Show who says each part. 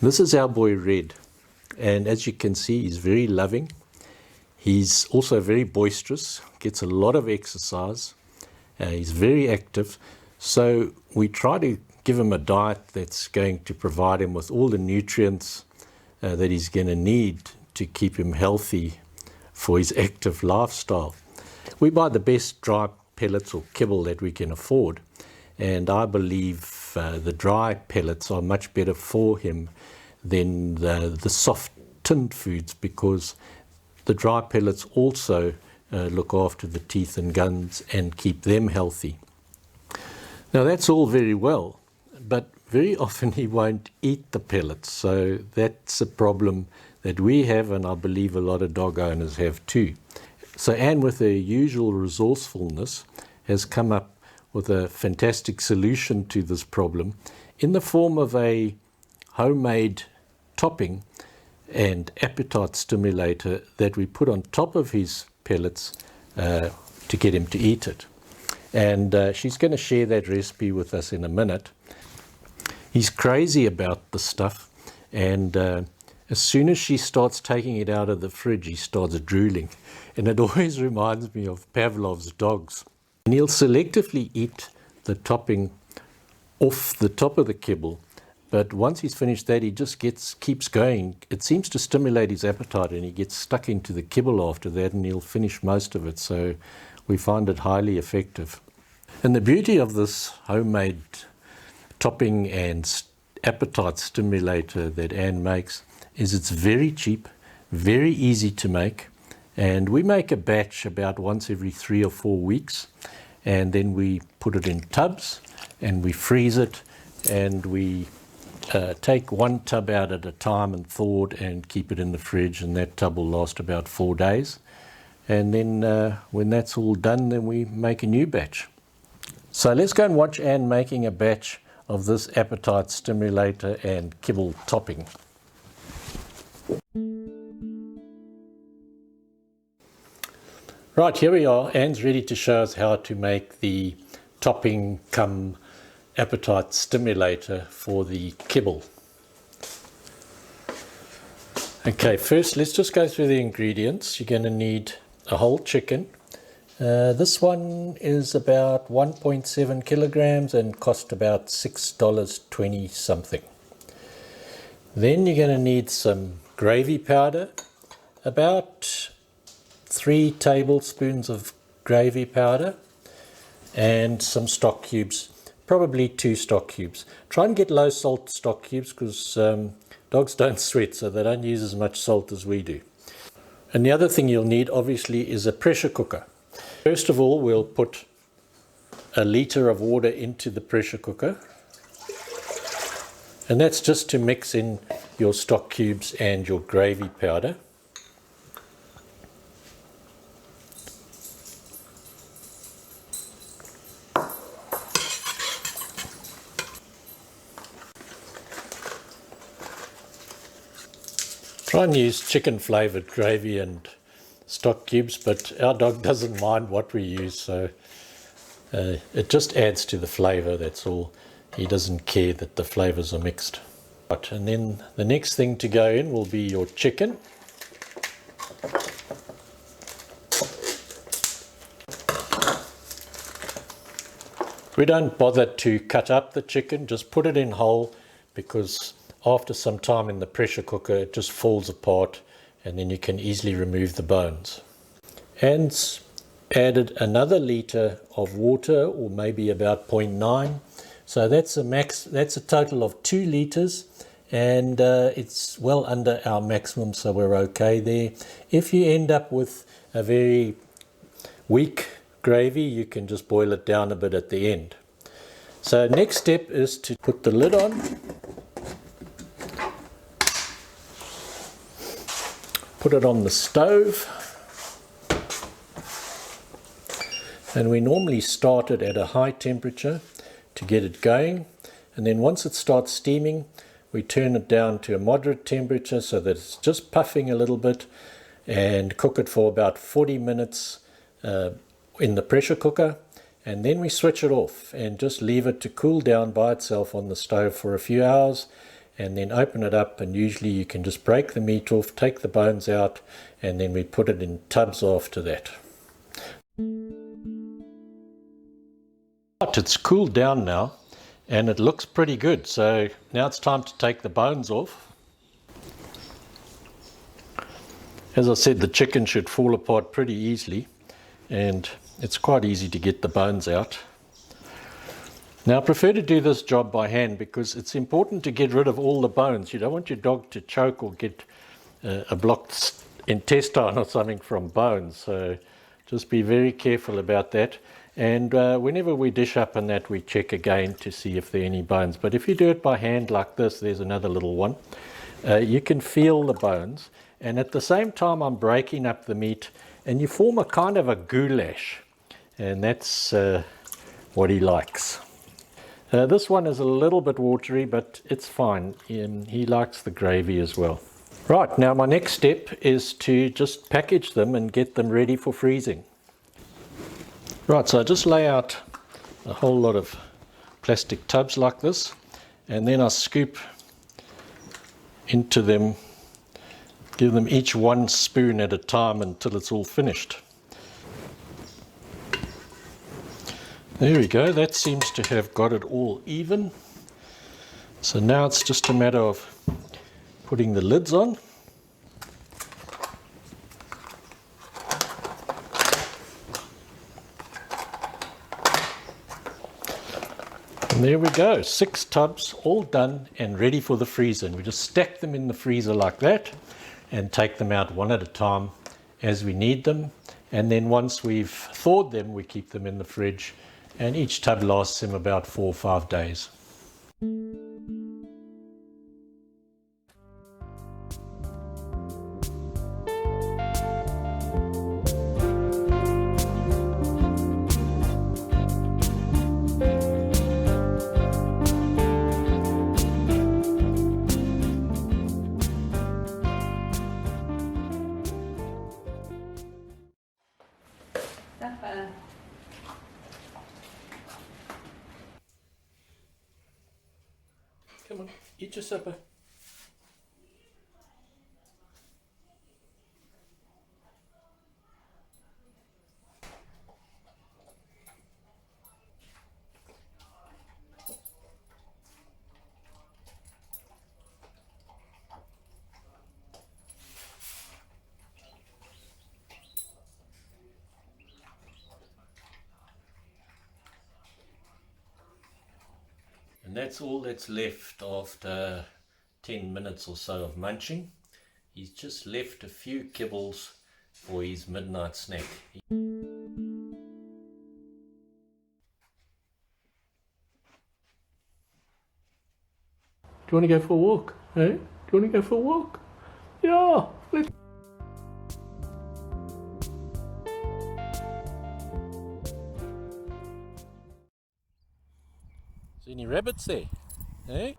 Speaker 1: This is our boy Red, and as you can see, he's very loving. He's also very boisterous, gets a lot of exercise. He's very active, so we try to give him a diet that's going to provide him with all the nutrients that he's going to need to keep him healthy for his active lifestyle. We buy the best dry pellets or kibble that we can afford, and I believe the dry pellets are much better for him than the soft tinned foods, because the dry pellets also look after the teeth and gums and keep them healthy. Now that's all very well, but very often he won't eat the pellets, so that's a problem that we have, and I believe a lot of dog owners have too. So Anne, with her usual resourcefulness, has come up with a fantastic solution to this problem in the form of a homemade topping and appetite stimulator that we put on top of his pellets to get him to eat it. And she's going to share that recipe with us in a minute. He's crazy about the stuff, and as soon as she starts taking it out of the fridge, he starts drooling. And it always reminds me of Pavlov's dogs. And he'll selectively eat the topping off the top of the kibble, but once he's finished that, he just keeps going. It seems to stimulate his appetite, and he gets stuck into the kibble after that, and he'll finish most of it. So we find it highly effective. And the beauty of this homemade topping and appetite stimulator that Anne makes is it's very cheap, very easy to make, and we make a batch about once every 3 or 4 weeks, and then we put it in tubs and we freeze it, and we take one tub out at a time and thaw it and keep it in the fridge, and that tub will last about 4 days. And then when that's all done, then we make a new batch. So let's go and watch Anne making a batch of this appetite stimulator and kibble topping. Right, here we are. Anne's ready to show us how to make the topping cum appetite stimulator for the kibble. Okay, first let's just go through the ingredients. You're going to need a whole chicken. This one is about 1.7 kilograms and cost about $6.20 something. Then you're going to need some gravy powder, about 3 tablespoons of gravy powder, and some stock cubes, probably 2 stock cubes. Try and get low salt stock cubes, because dogs don't sweat, so they don't use as much salt as we do. And the other thing you'll need obviously is a pressure cooker. First of all, we'll put a litre of water into the pressure cooker, and that's just to mix in your stock cubes and your gravy powder. Try and use chicken flavoured gravy and stock cubes, but our dog doesn't mind what we use, so it just adds to the flavour, that's all. He doesn't care that the flavours are mixed. Right, and then the next thing to go in will be your chicken. We don't bother to cut up the chicken, just put it in whole, because after some time in the pressure cooker it just falls apart, and then you can easily remove the bones. And added another litre of water, or maybe about 0.9. So that's a total of 2 litres, and it's well under our maximum, so we're okay there. If you end up with a very weak gravy, you can just boil it down a bit at the end. So next step is to put the lid on. Put it on the stove, and we normally start it at a high temperature to get it going, and then once it starts steaming we turn it down to a moderate temperature so that it's just puffing a little bit, and cook it for about 40 minutes in the pressure cooker, and then we switch it off and just leave it to cool down by itself on the stove for a few hours, and then open it up, and usually you can just break the meat off, take the bones out, and then we put it in tubs after that. It's cooled down now and it looks pretty good, so now it's time to take the bones off. As I said, the chicken should fall apart pretty easily, and it's quite easy to get the bones out. Now I prefer to do this job by hand because it's important to get rid of all the bones. You don't want your dog to choke or get a blocked intestine or something from bones, so just be very careful about that. And whenever we dish up on that, we check again to see if there are any bones. But if you do it by hand like this, there's another little one, you can feel the bones. And at the same time, I'm breaking up the meat, and you form a kind of a goulash. And that's what he likes. This one is a little bit watery, but it's fine. He likes the gravy as well. Right, now my next step is to just package them and get them ready for freezing. Right, so I just lay out a whole lot of plastic tubs like this, and then I scoop into them, give them each 1 spoon at a time until it's all finished. There we go, that seems to have got it all even. So now it's just a matter of putting the lids on. And there we go, 6 tubs all done and ready for the freezer. And we just stack them in the freezer like that and take them out one at a time as we need them. And then once we've thawed them, we keep them in the fridge, and each tub lasts them about 4 or 5 days. Come on, eat your supper. And that's all that's left after 10 minutes or so of munching. He's just left a few kibbles for his midnight snack. Do you want to go for a walk? Eh? Do you want to go for a walk? Yeah, let's. Is there any rabbits there? Eh?